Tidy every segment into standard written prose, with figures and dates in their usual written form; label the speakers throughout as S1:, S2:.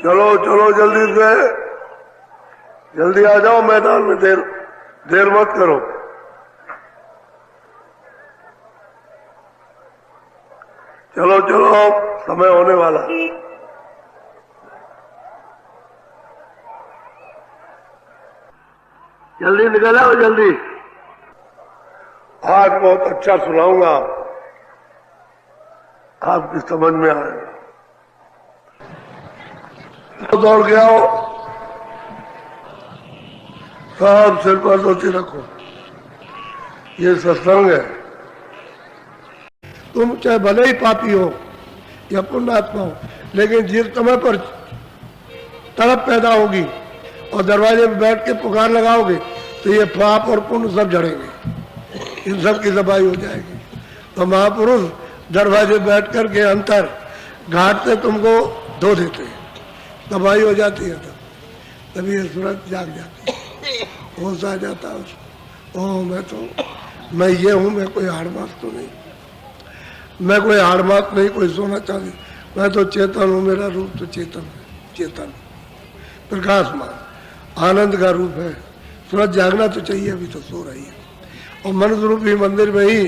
S1: चलो चलो जल्दी से, जल्दी आ जाओ मैदान में, देर मत करो। चलो चलो समय होने वाला। जल्दी निकल आओ जल्दी। आज बहुत अच्छा सुनाऊंगा, आपकी समझ में आएगा। तो दौड़ के आओ, सब सिर पर धोती रखो, ये सत्संग है। तुम चाहे भले ही पापी हो या पुण्यात्मा हो, लेकिन जिस समय पर तड़प पैदा होगी और दरवाजे में बैठ के पुकार लगाओगे तो ये पाप और पुण्य सब झड़ेंगे, इन सब की सफाई हो जाएगी। तो महापुरुष दरवाजे बैठ कर के अंतर घाट से तुमको धो देते हैं, सफाई हो जाती है। तभी ये सूरज जाग जाती है, होश आ जाता है उसको। ओह मैं ये हूँ, मैं कोई हाड़मास तो नहीं, मैं कोई हाड़मास नहीं, कोई सोना चांदी, मैं तो चेतन हूँ, मेरा रूप तो चेतन है, चेतन प्रकाशमान आनंद का रूप है। सूरज जागना तो चाहिए, अभी तो सो रही है। और मनुष्य रूपी मंदिर में ही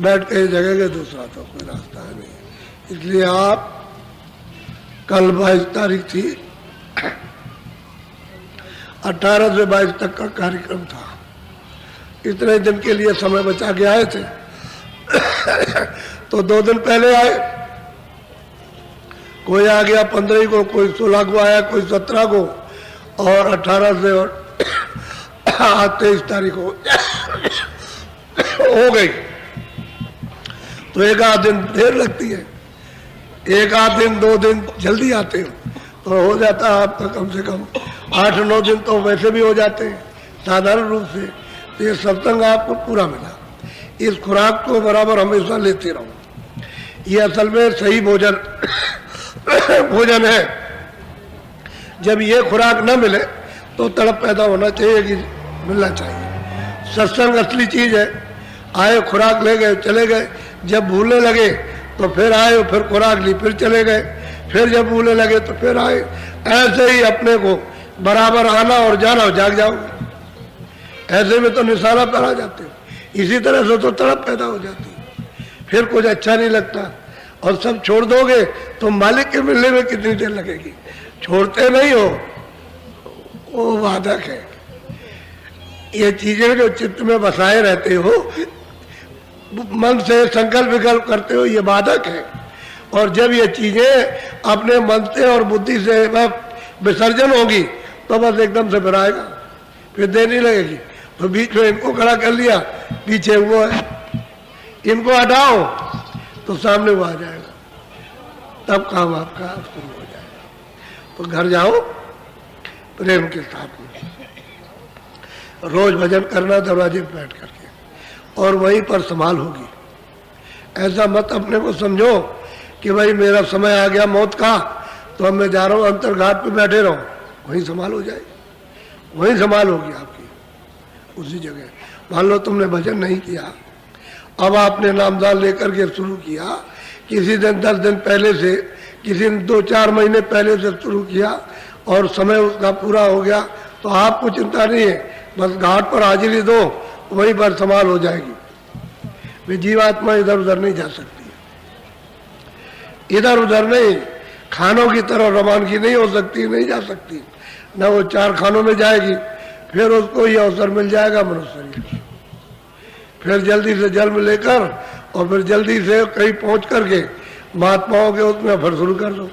S1: बैठ के जगेगा, दूसरा तो कोई रास्ता है नहीं। इसलिए आप कल 22 तारीख थी, 18 से 22 तक का कार्यक्रम था। इतने दिन के लिए समय बचा के आए थे तो 2 दिन पहले आए, कोई आ गया 15 को, कोई 16 को आया, कोई 17 को, और 18 से और 23 तारीख को हो गई। तो एक आध दिन देर लगती है, एक आध दिन 2 दिन जल्दी आते हो तो हो जाता है आपका कम से कम 8-9 दिन तो वैसे भी हो जाते हैं साधारण रूप से। तो ये सत्संग आपको पूरा मिला, इस खुराक को बराबर हमेशा लेते रहो। ये असल में सही भोजन है। जब ये खुराक न मिले तो तड़प पैदा होना चाहिए कि मिलना चाहिए। सत्संग असली चीज है। आए खुराक ले गए चले गए, जब भूलने लगे तो फिर आए, फिर खुराक ली, फिर चले गए, फिर जब भूलने लगे तो फिर आए। ऐसे ही अपने को बराबर आना और जाना, जाग जाओगे। ऐसे में तो निशाना पर आ जाते हो, इसी तरह से तो तड़प पैदा हो जाती है, फिर कुछ अच्छा नहीं लगता। और सब छोड़ दोगे तो मालिक के मिलने में कितनी देर लगेगी। छोड़ते नहीं हो, वो बाधक है। ये चीजें जो चित्त में बसाए रहते हो, मन से संकल्प विकल्प करते हो, ये बाधक है। और जब ये चीजें अपने मन से और बुद्धि से विसर्जन होगी तो बस एकदम से फिर आएगा, फिर देर नहीं लगेगी। तो बीच में इनको खड़ा कर लिया, पीछे वो है, इनको हटाओ तो सामने वो आ जाएगा, तब काम आपका शुरू हो जाएगा। तो घर जाओ प्रेम के साथ में, रोज भजन करना दरवाजे पर बैठ करके, और वहीं पर संभाल होगी। ऐसा मत अपने को समझो कि भाई मेरा समय आ गया मौत का, तो अब मैं जा रहा हूँ अंतरघाट पे बैठे रहो, वहीं संभाल हो जाएगी, वहीं संभाल होगी आपकी उसी जगह। मान लो तुमने भजन नहीं किया, अब आपने नामदान लेकर के शुरू किया, किसी दिन 10 दिन पहले से, किसी दिन 2-4 महीने पहले से शुरू किया और समय उसका पूरा हो गया, तो आपको चिंता नहीं है, बस घाट पर हाजिरी दो, वहीं पर संभाल हो जाएगी। वे जीवात्मा इधर उधर नहीं जा सकती, इधर उधर नहीं, खानों की तरह रवानगी नहीं हो सकती, नहीं जा सकती। न वो 4 खानों में जाएगी, फिर उसको ये अवसर मिल जाएगा मनुष्य शरीर, फिर जल्दी से जन्म लेकर और फिर जल्दी से कहीं पहुंच करके महात्माओं के उसमें फिर शुरू कर दो।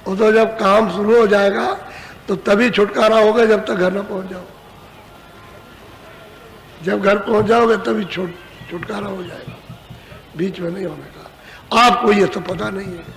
S1: और तो जब काम शुरू हो जाएगा तो तभी छुटकारा होगा, जब तक घर न पहुंच जाओ। जब घर पहुंच जाओगे तभी छुटकारा हो जाएगा, बीच में नहीं होने का। आपको ये तो पता नहीं है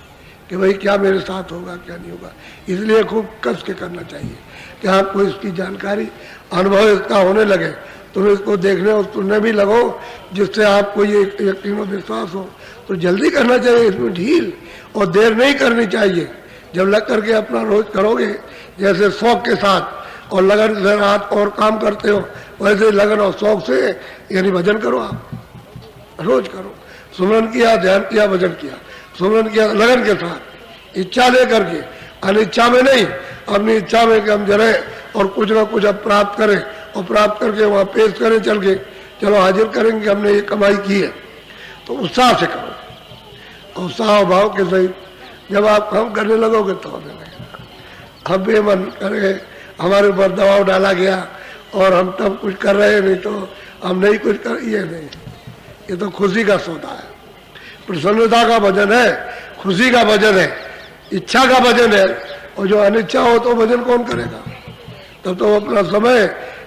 S1: कि भाई क्या मेरे साथ होगा क्या नहीं होगा, इसलिए खूब कस के करना चाहिए कि आपको इसकी जानकारी अनुभव इसका होने लगे, तुम इसको देखने और सुनने भी लगो, जिससे आपको ये यकीन और विश्वास हो। तो जल्दी करना चाहिए, इसमें ढील और देर नहीं करनी चाहिए। जब लग करके अपना रोज करोगे, जैसे शौक के साथ और लगन से रात और काम करते हो, वैसे लगन और शौक से यानी भजन करो, आप रोज करो। सुमरन किया, ध्यान किया, भजन किया, सुमरन किया लगन के साथ, इच्छा ले करके, अनिच्छा में नहीं, अपनी इच्छा में कि हम जरे और कुछ ना कुछ अब प्राप्त करें और प्राप्त करके वहाँ पेश करें, चल के चलो हाजिर करेंगे हमने ये कमाई की है। तो उत्साह से करो, उत्साह भाव के सहित। जब आप काम करने लगोगे तो होने लगेगा। हम बेमन करें, हमारे ऊपर दबाव डाला गया और हम तब कुछ कर रहे नहीं तो हम नहीं कुछ कर, ये नहीं, ये तो खुशी का सौदा है, प्रसन्नता का भजन है, खुशी का भजन है, इच्छा का भजन है। और जो अनिच्छा हो तो भजन कौन करेगा? तब तो अपना समय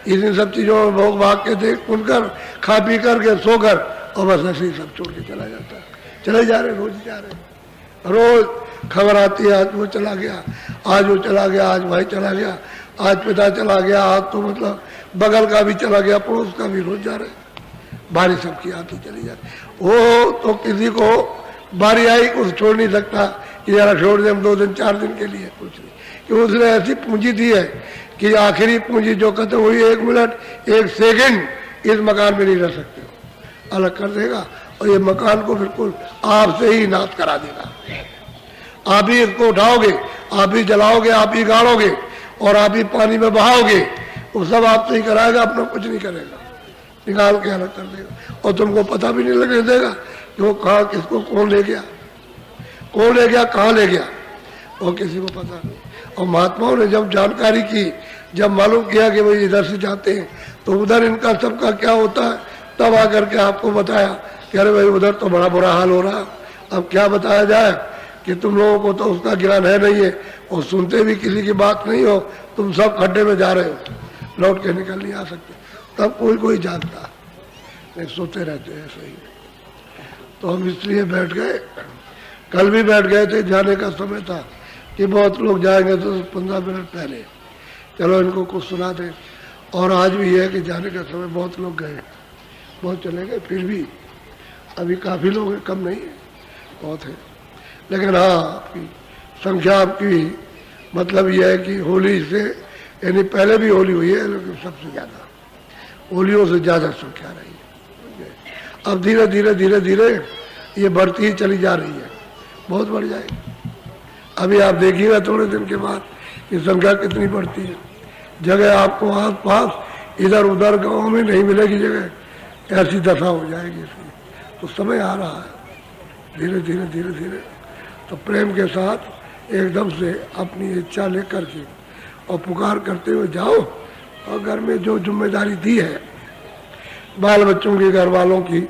S1: इन सब चीजों में भोग भाग के देख सुनकर खा पी करके सोकर और बस ऐसे ही सब छोड़ के चला जाता है। चले जा रहे, रोज जा रहे, रोज खबर आती है आज वो चला गया, आज वो चला गया, आज भाई चला गया, आज पिता चला गया, आज तो मतलब बगल का भी चला गया, पड़ोस का भी, रोज जा रहे। बारिश सबकी आती चली जाती। वो तो किसी को बारी आई कुछ छोड़ नहीं सकता कि यार छोड़ दे हम 2 दिन 4 दिन के लिए, कुछ नहीं, कि उसने ऐसी पूंजी दी है कि आखिरी पूंजी जो खत्म हुई 1 मिनट 1 सेकंड इस मकान में नहीं रह सकते हो, अलग कर देगा और ये मकान को बिल्कुल आपसे ही नाश करा देगा। आप ही इसको उठाओगे, आप ही जलाओगे, आप ही गाड़ोगे और आप ही पानी में बहाओगे, वो सब आपसे ही कराएगा, अपना कुछ नहीं करेगा, निकाल के अलग कर देगा और तुमको पता भी नहीं लगने देगा कि वो कहाँ किसको कौन ले गया, कौन ले गया, कहाँ ले गया, वो किसी को पता नहीं। और महात्माओं ने जब जानकारी की, जब मालूम किया कि भाई इधर से जाते हैं तो उधर इनका सबका क्या होता है, तब आकर के आपको बताया कि अरे भाई उधर तो बड़ा बुरा हाल हो रहा। अब क्या बताया जाए कि तुम लोगों को तो उसका ज्ञान है नहीं है और सुनते भी किसी की बात नहीं हो, तुम सब खड्डे में जा रहे हो, लौट के निकल नहीं आ सकते। तब कोई जानता नहीं, सोते रहते हैं ऐसे ही। तो हम इसलिए बैठ गए, कल भी बैठ गए थे, जाने का समय था कि बहुत लोग जाएंगे तो 15 मिनट पहले चलो इनको कुछ सुना दें। और आज भी ये है कि जाने का समय बहुत लोग गए, बहुत चले गए, फिर भी अभी काफ़ी लोग हैं, कम नहीं है, बहुत है। लेकिन हाँ, आपकी संख्या आपकी मतलब यह है कि होली से, यानी पहले भी होली हुई है लेकिन सबसे ज़्यादा होलियों से ज़्यादा संख्या रही है। अब धीरे धीरे धीरे धीरे ये बढ़ती ही चली जा रही है, बहुत बढ़ जाएगी। अभी आप देखिएगा थोड़े दिन के बाद ये संख्या कितनी बढ़ती है। जगह आपको आस पास इधर उधर गाँव में नहीं मिलेगी जगह, ऐसी दशा हो जाएगी इसकी। तो समय आ रहा है धीरे धीरे धीरे धीरे। तो प्रेम के साथ एकदम से अपनी इच्छा लेकर के और पुकार करते हुए जाओ और घर में जो जिम्मेदारी दी है, बाल बच्चों की, घर वालों की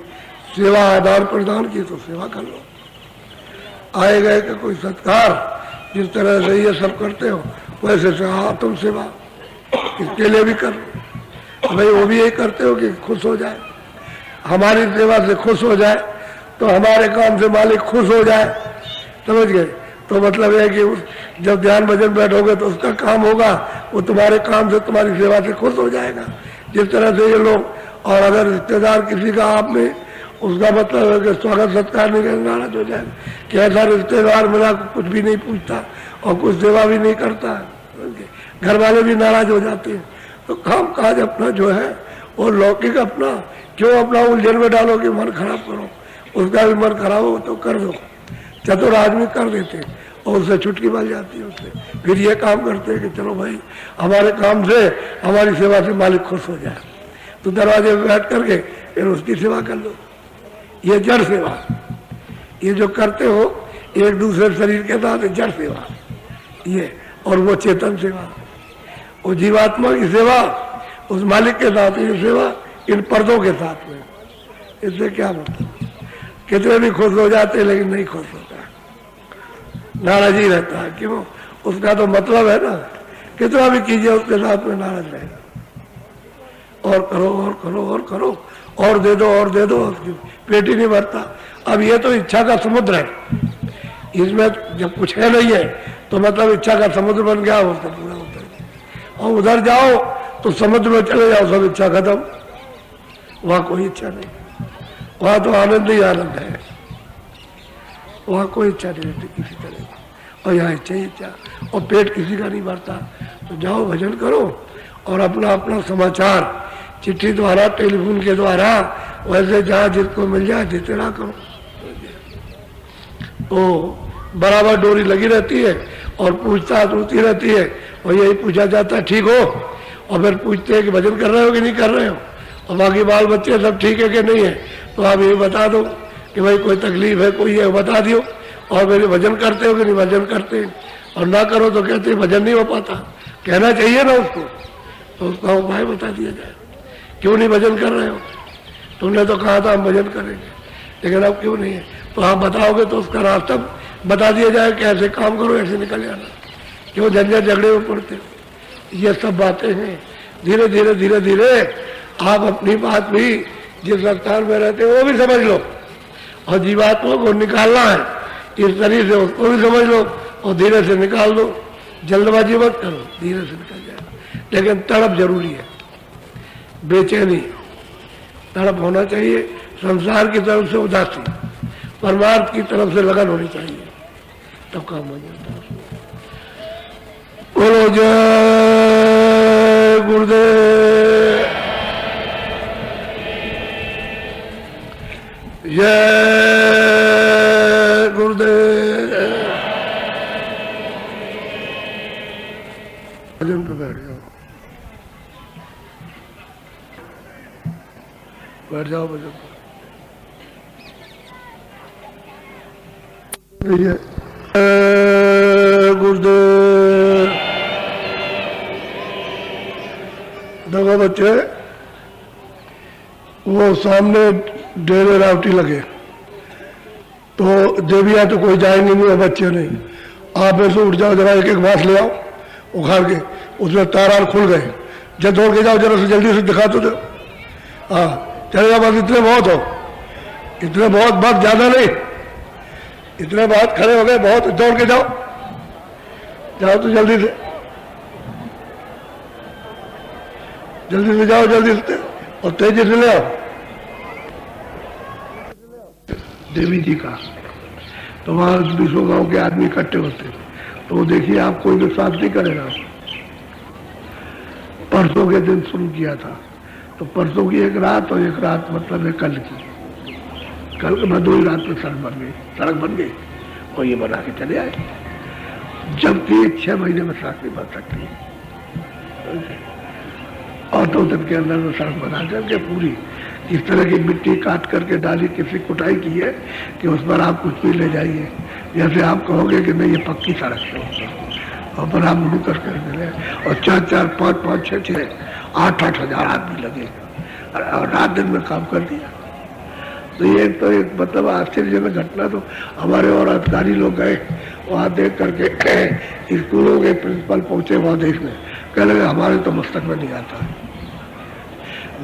S1: सेवा आदान प्रदान की, तो सेवा कर लो। आए गए का कोई सत्कार जिस तरह से ये सब करते हो वैसे से हाँ तुम सेवा इसके लिए भी कर लो। भाई वो भी यही करते हो कि खुश हो जाए, हमारी सेवा से खुश हो जाए, तो हमारे काम से मालिक खुश हो जाए, समझ गए। तो मतलब है कि जब ध्यान भजन बैठोगे तो उसका काम होगा, वो तुम्हारे काम से तुम्हारी सेवा से खुश हो जाएगा। जिस तरह से ये लोग, और अगर रिश्तेदार किसी का आप में, उसका मतलब है कि स्वागत सत्कार नहीं करना, नाराज हो जाएगा कि ऐसा रिश्तेदार मेरा कुछ भी नहीं पूछता और कुछ सेवा भी नहीं करता, घर वाले भी नाराज हो जाते हैं। तो काम काज अपना जो है वो लौकिक अपना क्यों अपना उलझन में डालो कि मन खराब करो, उसका भी मन खराब हो तो कर दो। चतुर आदमी कर देते और उससे छुटकी मिल जाती है उससे। फिर ये काम करते हैं कि चलो भाई हमारे काम से, हमारी सेवा से मालिक खुश हो जाए, तो दरवाजे में बैठ करके फिर उसकी सेवा कर लो। ये जड़ सेवा, ये जो करते हो एक दूसरे शरीर के साथ जड़ सेवा ये, और वो चेतन सेवा, वो जीवात्मा की सेवा उस मालिक के साथ, ये सेवा इन पर्दों के साथ में। इससे क्या मतलब, कितने भी खुश हो जाते हैं लेकिन नहीं खुश होता, नाराज ही रहता है। क्यों? उसका तो मतलब है ना, कितना भी कीजिए उसके साथ में नाराज रहेगा। और करो और करो और करो और दे दो और दे दो, पेट ही नहीं भरता। अब ये तो इच्छा का समुद्र है, इसमें जब कुछ है नहीं है तो मतलब इच्छा का समुद्र बन गया, वो तो पूरा होता है। और उधर जाओ तो समुद्र में चले जाओ, सब इच्छा खत्म, वहां कोई इच्छा नहीं, वहां तो आनंद ही आनंद है, वहां कोई इच्छा नहीं रहती किसी तरह की। और यहाँ इच्छा ही इच्छा, और पेट किसी का नहीं भरता। तो जाओ भजन करो और अपना अपना समाचार चिट्ठी द्वारा, टेलीफोन के द्वारा, वैसे जहाँ जिसको मिल जाए देते रहा करो। तो बराबर डोरी लगी रहती है और पूछताछ होती रहती है और यही पूछा जाता है ठीक हो, और फिर पूछते हैं कि भजन कर रहे हो कि नहीं कर रहे हो, और बाकी बाल बच्चे सब ठीक है कि नहीं है, तो आप ये बता दो कि भाई कोई तकलीफ है कोई है बता दियो, और मेरे भजन करते हो कि नहीं भजन करते, और ना करो तो कहते हैं भजन नहीं हो पाता, कहना चाहिए ना उसको, तो उसका उपाय बता दिया जाए। क्यों नहीं भजन कर रहे हो, तुमने तो कहा था हम भजन करेंगे, लेकिन अब क्यों नहीं है, तो आप बताओगे तो उसका रास्ता बता दिया जाए कि ऐसे काम करो ऐसे निकल जाना, क्यों झंझट झगड़े में पड़ते हो। ये सब बातें हैं, धीरे धीरे धीरे धीरे आप अपनी बात भी जिस स्थान में रहते हो वो भी समझ लो, और जीवात्मा को निकालना है इस तरीके से उसको भी समझ लो और धीरे से निकाल दो, जल्दबाजी मत करो, धीरे से निकल जाए। लेकिन तड़प जरूरी है, बेचैनी तड़प होना चाहिए, संसार की तरफ से उदासी, परमार्थ की तरफ से लगन होनी चाहिए, तब काम हो जाता है। बोलो जय गुरुदेव, जय गुरुदेव। भजन पे बैठ जाओ, बैठ जाओ भजन पे। गुरुदेव। देखो बच्चे, वो सामने डेरे रावटी लगे तो देवियां तो कोई जाएंगे नहीं और बच्चे नहीं, आप ऐसे उठ जाओ, जरा एक एक बांस ले आओ उखाड़ के, उसमें तारार खुल गए, जब दौड़ के जाओ जरा से जल्दी से दिखा तो दो, हाँ चले जाओ, बस इतने बहुत हो, इतने बहुत, बहुत ज्यादा नहीं, इतने बहुत खड़े हो गए, बहुत, दौड़ के जाओ, जाओ तो जल्दी से, जल्दी से जाओ, जल्दी से और तेजी से ले आओ। देवी जी का तो वहां 20 गांव के आदमी इकट्ठे होते, तो देखिए आप कोई विश्वास नहीं करेगा। परसों के दिन शुरू किया था, तो परसों की एक रात और एक रात मतलब है कल की, कल के बाद 2 ही रात में सड़क बन गई और ये बना के चले आए, जबकि 6 महीने में सड़क नहीं बन सकती, और 2 दिन के अंदर में सड़क बना करके पूरी इस तरह की मिट्टी काट करके डाली, किसी कुटाई की है कि उस पर आप कुछ भी ले जाइए, जैसे आप कहोगे कि नहीं ये पक्की सड़क है, और पर आप मुड़ करके मिले, और 4-4, 5-5, 6-6, 8-8 हजार आदमी लगे और रात दिन में काम कर दिया। तो ये तो एक मतलब आश्चर्यजनक घटना। तो हमारे और अधिकारी लोग गए वहाँ देख करके, स्कूलों के प्रिंसिपल पहुंचे वहाँ देखने, कह लगे हमारे तो मस्तक में नहीं आता,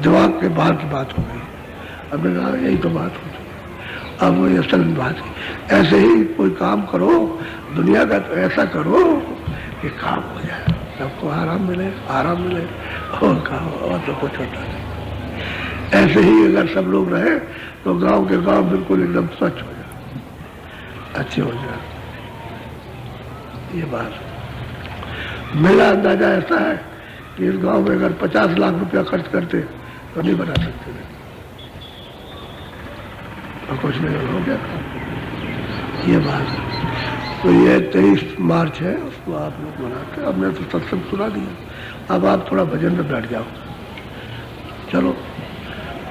S1: जवाब के बाद की बात हो गई, हमने कहा यही तो बात हो गई, अब वही असल में बात है। ऐसे ही कोई काम करो दुनिया का, तो ऐसा करो कि काम हो जाए, सबको आराम मिले, और काम और तो कुछ होता नहीं। ऐसे ही अगर सब लोग रहे तो गांव के गांव बिल्कुल एकदम स्वच्छ हो जाए, अच्छे हो जाए। ये बात मेरा अंदाजा ऐसा है कि इस गांव में अगर 50 लाख रुपया खर्च करते तो नहीं बना सकते, और कुछ नहीं हो गया। ये बात तो ये 23 मार्च है, उसको आप लोग मनाते। अब मैं तो सत्संग सुना दिया, अब आप थोड़ा भजन में बैठ जाओ, चलो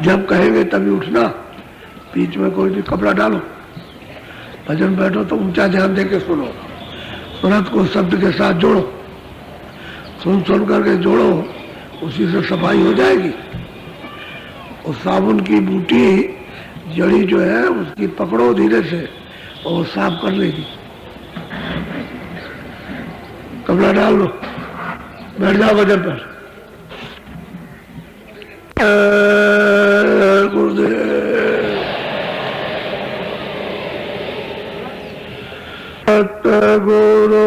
S1: जब कहेंगे तभी उठना, बीच में कोई भी कपड़ा डालो, भजन बैठो तो ऊंचा ध्यान दे के सुनो, सुरत को शब्द के साथ जोड़ो, सुन करके जोड़ो, उसी से सफाई हो जाएगी। और साबुन की बूटी जड़ी जो है उसकी पकड़ो धीरे से और साफ कर लेगी, कपड़ा डाल लो, बैठ जाओ भजन पर। गुरुदेव सतगुरु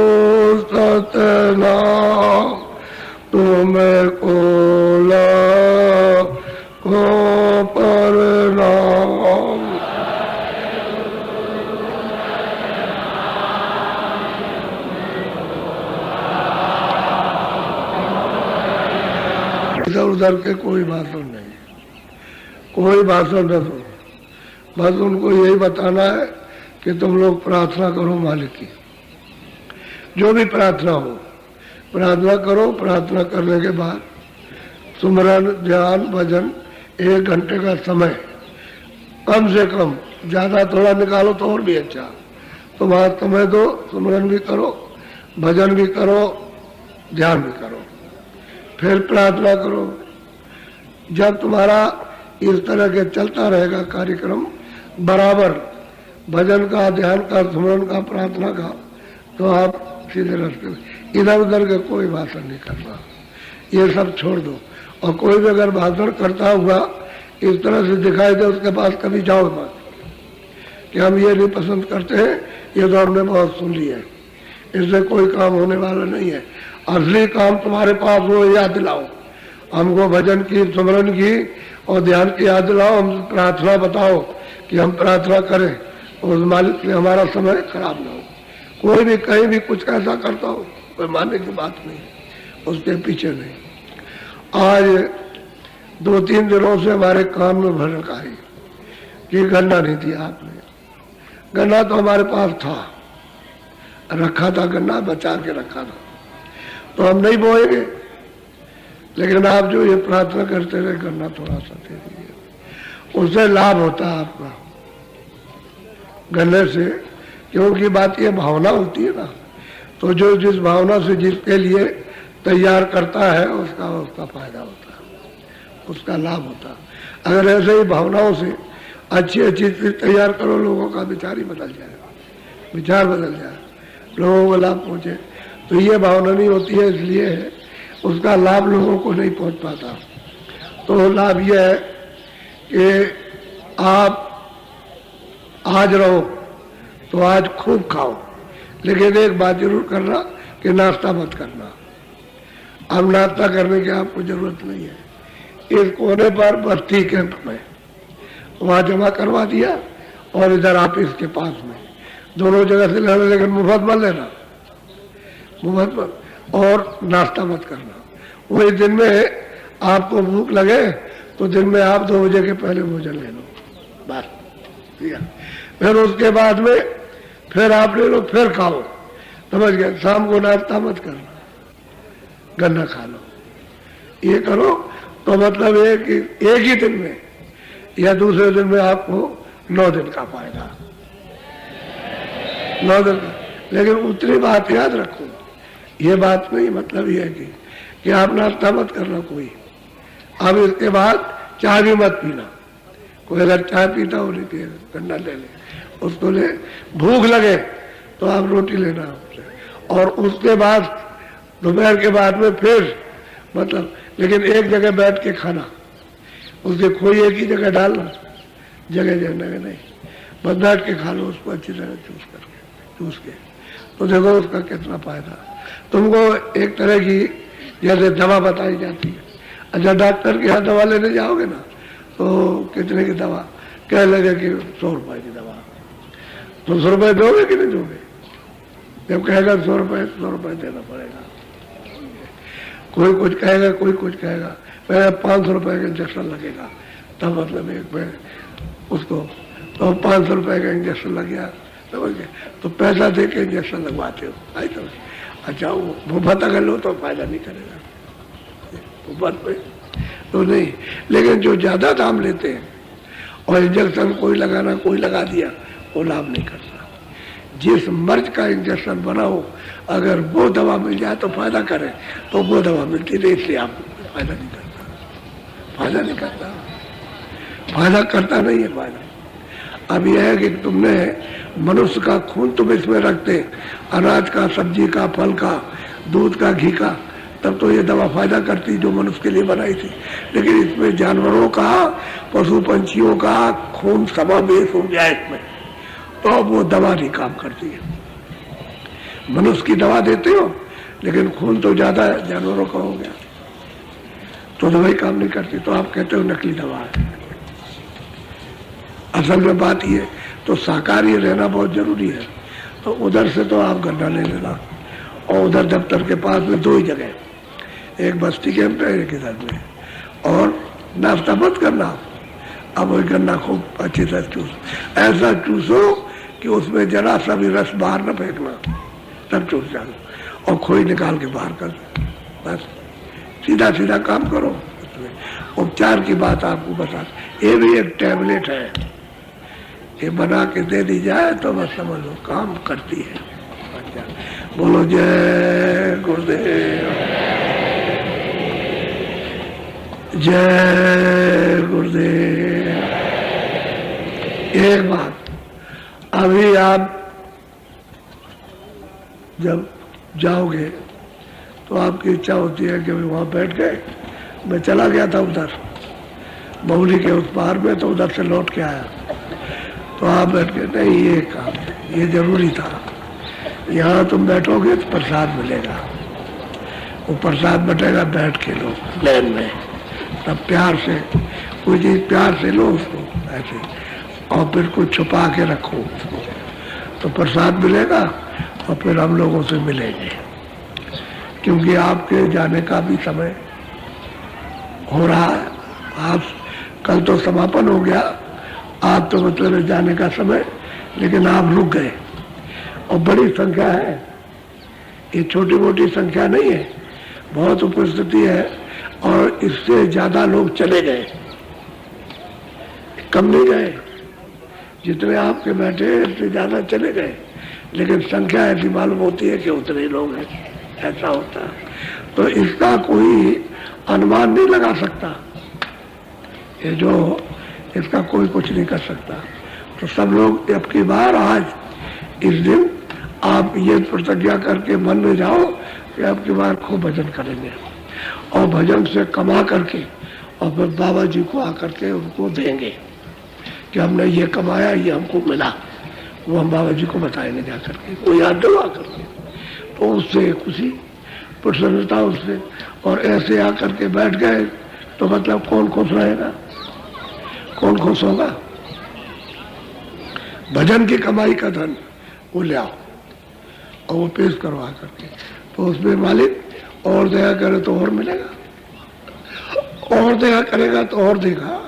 S1: सतनाम तुम्हें कोला को परनाम। इधर उधर के कोई भाषण नहीं, कोई भाषण न सुनो, बस उनको यही बताना है कि तुम लोग प्रार्थना करो मालिक की, जो भी प्रार्थना हो, प्रार्थना करो। प्रार्थना करने के बाद सुमरन, ध्यान, भजन 1 घंटे का समय कम से कम, ज़्यादा थोड़ा निकालो तो और भी अच्छा। तो वहाँ समय दो, सुमरन भी करो, भजन भी करो, ध्यान भी करो, फिर प्रार्थना करो। जब तुम्हारा इस तरह के चलता रहेगा कार्यक्रम बराबर, भजन का, ध्यान का, सुमरन का, प्रार्थना का, तो आप सीधे रास्ते। इधर उधर के कोई भाषण नहीं करना, ये सब छोड़ दो। और कोई भी अगर भाषण करता हुआ इस तरह से दिखाई दे, उसके पास कभी जाओ मत कि हम ये नहीं पसंद करते हैं, ये तो हमने बहुत सुन लिया है, इससे कोई काम होने वाला नहीं है। असली काम तुम्हारे पास हो, याद दिलाओ हमको, भजन की, सुमरन की और ध्यान की याद दिलाओ। हम प्रार्थना बताओ कि हम प्रार्थना करें और उस मालिक से हमारा समय खराब ना हो। कोई भी कहीं भी कुछ ऐसा करता हो, कोई मानने की बात नहीं, उसके पीछे नहीं। आज 2-3 दिनों से हमारे कान में भनक आई कि गन्ना नहीं दिया आपने। गन्ना तो हमारे पास था, रखा था, गन्ना बचा के रखा था, तो हम नहीं बोएंगे। लेकिन आप जो ये प्रार्थना करते रहे, गन्ना थोड़ा सा दे दीजिए, उससे लाभ होता है आपका गन्ने से। क्योंकि बात ये भावना होती है ना, तो जो जिस भावना से जिसके लिए तैयार करता है उसका फायदा होता है, उसका लाभ होता है। अगर ऐसे ही भावनाओं से अच्छी अच्छी चीज तैयार करो, लोगों का विचार ही बदल जाएगा, विचार बदल जाए, लोगों को लाभ पहुंचे। तो ये भावना नहीं होती है, इसलिए है उसका लाभ लोगों को नहीं पहुंच पाता। तो लाभ यह है कि आप आज रहो तो आज खूब खाओ, लेकिन एक बात जरूर करना कि नाश्ता मत करना। अब नाश्ता करने की आपको जरूरत नहीं है। इस कोने पर बस्ती कैंप में वहाँ जमा करवा दिया, और इधर ऑफिस के पास में, दोनों जगह से लेना, लेकिन मुफ्त मत लेना, मुफ्त मत। और नाश्ता मत करना। वही दिन में आपको भूख लगे तो दिन में आप 2 बजे के पहले भोजन ले लो, बस, ठीक है। फिर उसके बाद में फिर आप ले लो, फिर खाओ, समझ गए। शाम को नाश्ता मत करना, गन्ना खा लो। ये करो तो मतलब है कि एक ही दिन में या दूसरे दिन में आपको 9 दिन का फायदा, 9 दिन का। लेकिन उतनी बात याद रखो, ये बात नहीं, मतलब ये है कि आप नाश्ता मत करना कोई। अब इसके बाद चाय भी मत पीना। कोई अगर चाय पीता हो नहीं पिएगा, गन्ना ले ले, उसको ले। भूख लगे तो आप रोटी लेना उससे, और उसके बाद दोपहर के बाद में फिर मतलब, लेकिन एक जगह बैठ के खाना, उसके खोई एक ही जगह डालना, जगह जगह नहीं, बस बैठ के खा लो उसको अच्छी तरह चूस के। तो देखो उसका कितना फायदा। तुमको एक तरह की जैसे दवा बताई जाती है, अच्छा डॉक्टर के यहाँ दवा लेने जाओगे ना, तो कितने की दवा कह लगे कि 100 रुपए की दवा, तो 100 रुपए दोगे कि नहीं दोगे? जब कहेगा 100 रुपए देना पड़ेगा। कोई कुछ कहेगा, कोई कुछ कहेगा, पहले 500 रुपए का इंजेक्शन लगेगा, तब मतलब एक में उसको तो 500 रुपए का इंजेक्शन लग गया, समझ गए। तो पैसा दे के इंजेक्शन लगवाते हो, आई तो अच्छा वो पता कर लो तो फायदा नहीं करेगा, ऊपर पे तो नहीं। लेकिन जो ज्यादा दाम लेते हैं और इंजेक्शन कोई लगाना, कोई लगा दिया, वो लाभ नहीं करता। जिस मर्ज का इंजेक्शन बना हो, अगर वो दवा मिल जाए तो फायदा करे, तो वो दवा मिलती नहीं, इसलिए आपको फायदा नहीं करता, फायदा नहीं करता, फायदा करता नहीं है फायदा। अब यह है कि तुमने मनुष्य का खून तुम इसमें रखते, अनाज का, सब्जी का, फल का, दूध का, घी का, तब तो ये दवा फायदा करती जो मनुष्य के लिए बनाई थी। लेकिन इसमें जानवरों का, पशु पंछियों का खून समावेश हो गया इसमें, तो वो दवा नहीं काम करती है। मनुष्य की दवा देते हो, लेकिन खून तो ज्यादा जानवरों का हो गया, तो दवाई काम नहीं करती, तो आप कहते हो नकली दवा है। असल में बात ये, तो शाकाहारी रहना बहुत जरूरी है। तो उधर से तो आप गन्ना ले लेना, और उधर दफ्तर के पास में 2 ही जगह, एक बस्ती कैंप है, एक इधर में, और नाश्ता मत करना। अब वही गन्ना खूब अच्छी तरह चूस, ऐसा चूसो कि उसमें जरा सा भी रस बाहर न फेंकना, सब छूट जाएगा, और खोई निकाल के बाहर कर दो, बस सीधा सीधा काम करो। उपचार की बात आपको बता, ये भी एक टैबलेट है, ये बना के दे दी जाए तो बस समझ लो काम करती है। अच्छा, बोलो जय गुरुदेव, जय गुरुदेव। एक बात, अभी आप जब जाओगे तो आपकी इच्छा होती है कि वहां बैठ गए। मैं चला गया था उधर बहुली के उस पार में, तो उधर से लौट के आया तो आप बैठ के, नहीं ये काम ये जरूरी था, यहाँ तुम बैठोगे तो प्रसाद मिलेगा, वो प्रसाद बटेगा बैठ के लो लाइन में, तब प्यार से कोई चीज प्यार से लो उसको ऐसे, और फिर कुछ छुपा के रखो तो प्रसाद मिलेगा, और फिर हम लोगों से मिलेंगे, क्योंकि आपके जाने का भी समय हो रहा है। आप कल तो समापन हो गया, आप तो मतलब जाने का समय, लेकिन आप रुक गए, और बड़ी संख्या है, ये छोटी मोटी संख्या नहीं है, बहुत उपस्थिति है, और इससे ज्यादा लोग चले गए, कम नहीं गए, जितने आपके बैठे इससे ज्यादा चले गए, लेकिन संख्या ऐसी मालूम होती है कि उतने लोग हैं, ऐसा होता है। तो इसका कोई अनुमान नहीं लगा सकता, ये जो इसका कोई कुछ नहीं कर सकता। तो सब लोग अब की बार आज इस दिन आप ये प्रतिज्ञा करके मन में जाओ कि अब की बार खूब भजन करेंगे, और भजन से कमा करके और फिर बाबा जी को आकर के उनको देंगे कि हमने ये कमाया, ये हमको मिला, वो हम बाबा जी को बताएंगे जा करके, वो याद दिलवा करके, तो उससे खुशी प्रसन्नता उससे। और ऐसे आकर के बैठ गए तो मतलब कौन खुश रहेगा, कौन खुश होगा? भजन की कमाई का धन वो ले आओ और वो पेश करो आकर के, तो उसमें मालिक और दया करे तो और मिलेगा, और दया करेगा तो और देगा।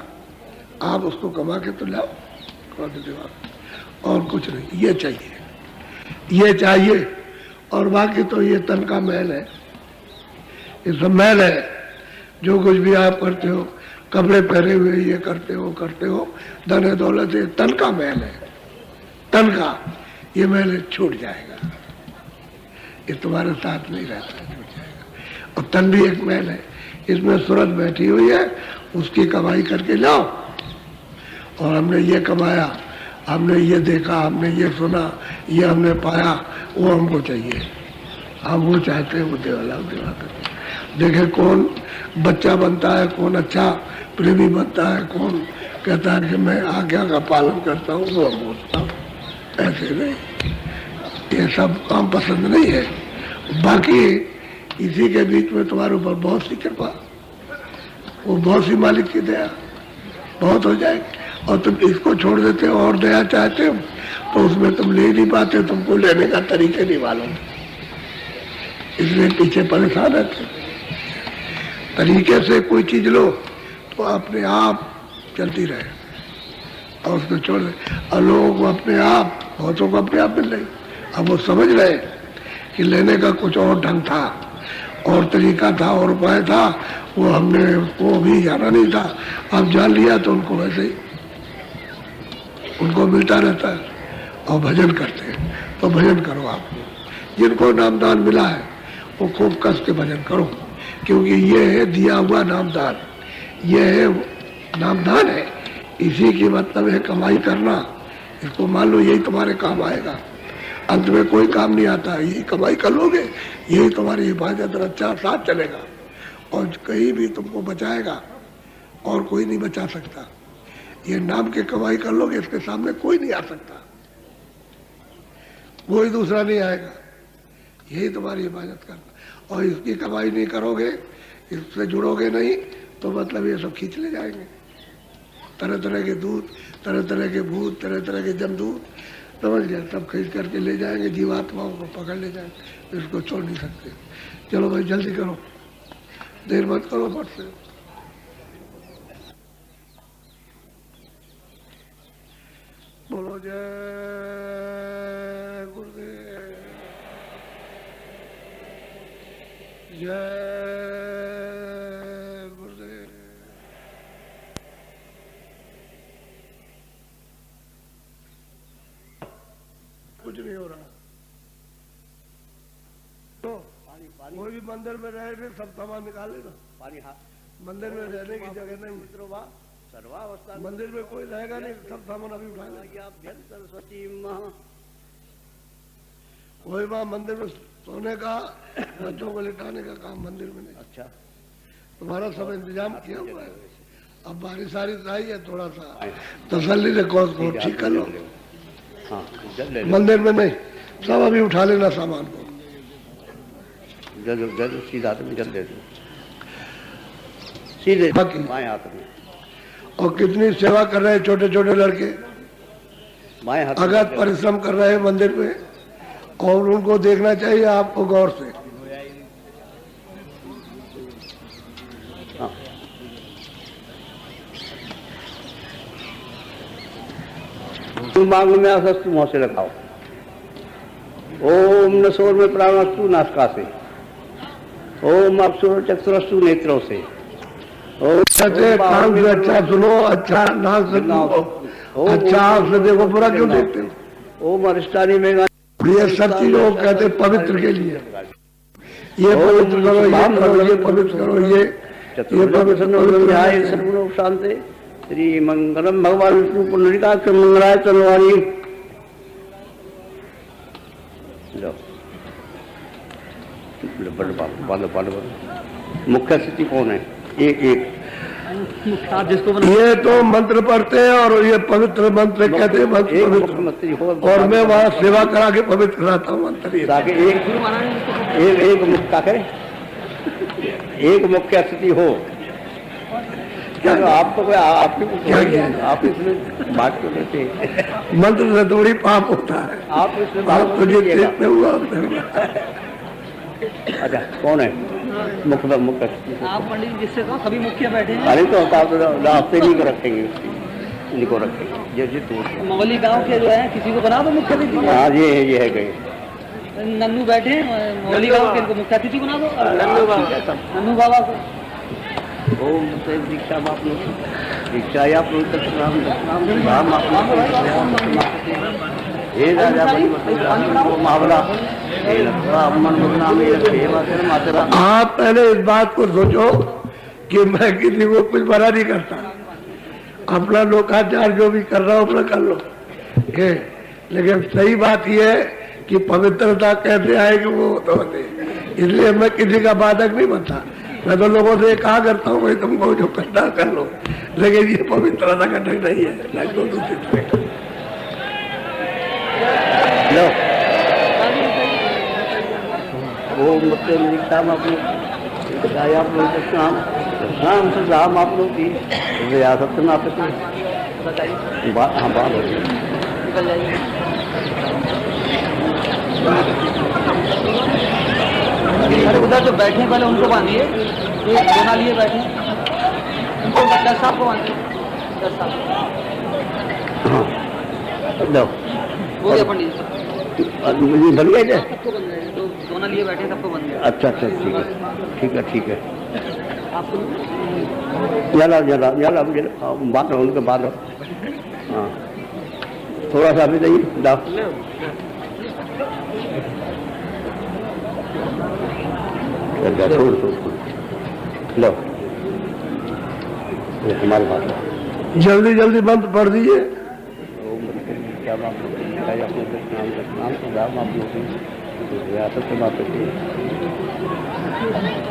S1: आप उसको कमा के तो लाओ, और कुछ नहीं, ये चाहिए, ये चाहिए। और बाकी तो ये तन का मैल है, ये सब मैल है, जो कुछ भी आप करते हो, कपड़े पहने हुए ये करते हो, धन दौलत, ये तन का मैल है, तन का ये मैल छूट जाएगा, ये तुम्हारे साथ नहीं रहता है, छूट जाएगा। और तन भी एक मैल है, इसमें सूरत बैठी हुई है, उसकी कमाई करके लाओ। और हमने ये कमाया, हमने ये देखा, हमने ये सुना, ये हमने पाया, वो हमको चाहिए, हम वो चाहते हैं, वो देवाला देखे कौन बच्चा बनता है, कौन अच्छा प्रेमी बनता है, कौन कहता है कि मैं आज्ञा का पालन करता हूँ, वो हम बोलता हूँ। ऐसे नहीं, ये सब काम पसंद नहीं है। बाकी इसी के बीच में तुम्हारे ऊपर बहुत सी कृपा, वो बहुत सी मालिक की दया बहुत हो जाएगी। और तुम इसको छोड़ देते हो और दया चाहते हो तो उसमें तुम ले नहीं पाते, तुमको लेने का तरीके नहीं मालूम, इसलिए पीछे परेशान रहते। तरीके से कोई चीज लो तो अपने आप चलती रहे, और उसको छोड़ दे। और लोगों को अपने आप, बहुतों को अपने आप मिल रही, अब वो समझ रहे कि लेने का कुछ और ढंग था, और तरीका था, और उपाय था, वो हमने उसको भी जाना नहीं था, अब जान लिया तो उनको वैसे ही उनको मिलता रहता है, और भजन करते हैं। तो भजन करो, आप जिनको नामदान मिला है वो खूब कस के भजन करो, क्योंकि ये है दिया हुआ नामदान, ये है नामदान है, इसी की मतलब है कमाई करना। इसको मान लो यही तुम्हारे काम आएगा, अंत में कोई काम नहीं आता, यही कमाई कर लोगे, यही तुम्हारी हिफाजत रक्षा साथ चलेगा, और कहीं भी तुमको बचाएगा और कोई नहीं बचा सकता। ये नाम के कमाई कर लोगे, इसके सामने कोई नहीं आ सकता, कोई दूसरा नहीं आएगा, यही तुम्हारी हिफाजत करना। और इसकी कमाई नहीं करोगे, इससे जुड़ोगे नहीं, तो मतलब ये सब खींच ले जाएंगे, तरह तरह के दूध, तरह तरह के भूत, तरह तरह के जमदूत, समझ गया, सब खींच करके ले जाएंगे, जीवात्माओं को पकड़ ले जाएंगे, इसको छोड़ नहीं सकते। चलो भाई जल्दी करो, देर मत करो, फट से। बोलो जय गुरुदेव। जय गुरुदेव। कुछ नहीं हो रहा। तो कोई भी मंदिर में रहे थे सब सामान निकालेगा।
S2: पानी
S1: मंदिर में रहने की जगह नहीं,
S2: सर्वावस्था
S1: मंदिर में कोई रहेगा नहीं, सब सामान अभी उठा लेगा।
S2: सरस्वती
S1: कोई वहाँ मंदिर में सोने का, बच्चों को लिटाने का काम मंदिर में नहीं।
S2: अच्छा,
S1: तुम्हारा सब इंतजाम किया हुआ है। अब बारिश आई है, थोड़ा सा तसल्ली से कोस को ठीक कर लो।
S2: हाँ,
S1: मंदिर में नहीं, सब अभी उठा लेना सामान को।
S2: जल सीधा जल दे दो, सीधे बाएं हाथ में।
S1: और कितनी सेवा कर रहे हैं छोटे छोटे लड़के,
S2: बाएं हाथ
S1: अगत परिश्रम कर रहे हैं मंदिर में, और उनको देखना चाहिए आपको गौर से।
S2: हाँ। मांग में असस्तु मुंह से लगाओ। ओम नसोर में प्राणस्तु नासका से। ओम अक्षुर चक्षुरस्तु नेत्रों से। ओम
S1: कान से अच्छा सुनो, अच्छा नाक से सुनो, अच्छा आँख से देखो, बुरा क्यों देखते हो?
S2: ओम अरिष्टानी में
S1: ये सब चीजों को कहते हैं पवित्र के लिए। ये पवित्र करो, ये करो, ये पवित्र करो, ये
S2: पवित्र शांति श्री मंगलम भगवान विष्णु पुंडरीकाक्ष मंगलाय तनवाणी। मुख्य स्थिति कौन है? एक जिसको
S1: ये तो मंत्र पढ़ते हैं और ये पवित्र मंत्र कहते हैं पवित्र, और मैं वहाँ सेवा करा के पवित्र कराता हूँ मंत्र।
S2: ताकि एक मुख्य करे, एक मुख्य स्थिति हो। क्या आप तो आप इसमें बात क्यों लेते हैं?
S1: मंत्र से थोड़ी पाप होता है।
S2: आप इसमें
S1: आप तुझे देखते हुआ।
S2: अच्छा, कौन है मुख्य?
S3: आप पंडित जी जिससे कहो सभी मुखिया बैठे हैं।
S2: अरे तो हफ्ते नहीं को रखेंगे, इनको रखेंगे। ये
S3: मोगली गांव के जो है किसी को बना दो मुख्य अतिथि।
S2: हाँ, ये है गए
S3: नन्नू बैठे हैं मोगली गांव के, इनको मुख्य अतिथि बना दो। नन्नू बाबा को
S2: ओम दीक्षा आप लोग दीक्षा आप लोग हे राजा मावला
S1: आप पहले इस बात को सोचो कि मैं किसी को कुछ बड़ा नहीं करता। अपना लोकाचार जो भी कर रहा हूँ अपना कर लो, लेकिन सही बात यह है कि पवित्रता कैसे आएगी वो तो इसलिए मैं किसी का बाधक नहीं बनता। मैं तो लोगों से कहा करता हूँ भाई तुमको जो करना कर लो, लेकिन ये पवित्रता का ढंग नहीं है।
S2: ओम राम से राम आप लोग की रियासत में आप बात हाँ बात होगी।
S3: अरे उधर जो बैठे पहले उनको बांधिए, एक दोना लिए बैठे उनको 10 साल को बांधिए। 10 साल हो गया पंडित
S2: मुझे बन गए थे,
S3: सबको बन गए, तो दोना लिए बैठे सबको बन गया।
S2: अच्छा अच्छा, ठीक है ठीक है ठीक है।
S3: आपको
S2: जला जला जला बात हो उनके बाद। हाँ, थोड़ा सा अभी चाहिए दाव। लो हमारी बात
S1: जल्दी जल्दी बंद पढ़ दीजिए।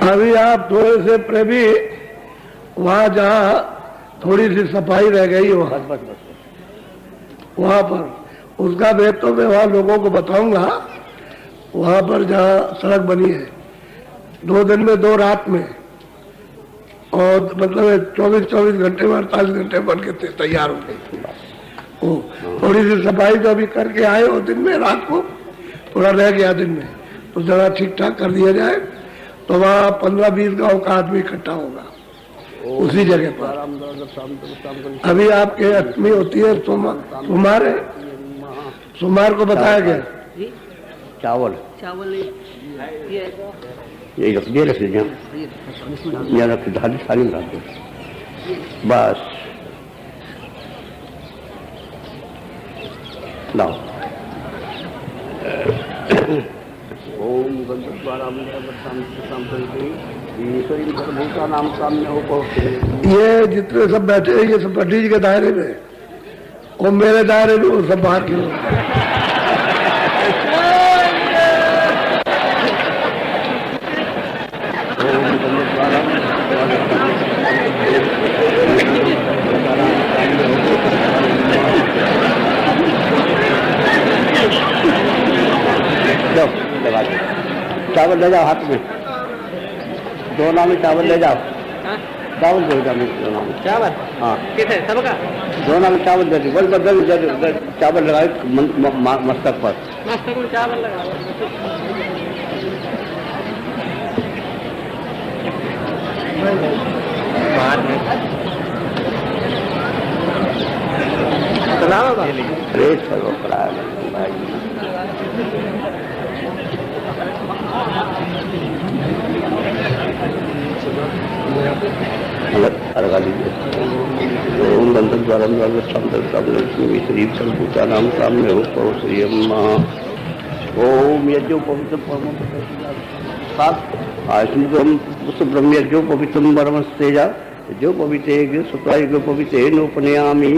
S1: अभी आप थोड़े से प्रेमी वहाँ जहाँ थोड़ी सी सफाई रह गई वहाँ पर उसका भेद तो मैं वहाँ लोगों को बताऊंगा। वहाँ पर जहाँ सड़क बनी है 2 दिन में 2 रात में, और मतलब 24 घंटे में 48 घंटे बन के तैयार हो गई। थोड़ी सी सफाई तो अभी करके आए हो दिन में, रात को थोड़ा रह गया दिन में, तो जरा ठीक ठाक कर दिया जाए तो वहाँ 15-20 गाँव का आदमी इकट्ठा होगा उसी जगह पर। अभी आपके अष्टमी होती है सोमवार है, सोमवार को बताया गया।
S2: चावल
S3: चावल ये
S2: यही रख दिया, रख दीजिए यहाँ रख थाली थाली में रख दो बस। लाओ। ओम नाम सामने हो।
S1: ये जितने सब बैठे हैं ये सब पंडित जी के दायरे में, और मेरे दायरे में वो सब बाहर के लोग।
S2: चावल ले जाओ हाथ में, दोनों में चावल ले जाओ। चावल दे दो
S3: चावल।
S2: हाँ
S3: किसे सबका?
S2: दोनों में चावल दे दी, बस बदल चावल लगाए मस्तक पर।
S3: मस्तक में चावल लगा
S2: अरे चलो लगा लीजिए। ओम बंधन द्वारा लक्ष्मी शरीफ सर्वभूता नाम सामने हो परो श्री अम्मा। ओम यज्ञो पवित्र ब्रह्म यज्ञो पवित्रम परमस्तेजा जो पवित्र सुप्रायुग पवित्र नोपनयामी।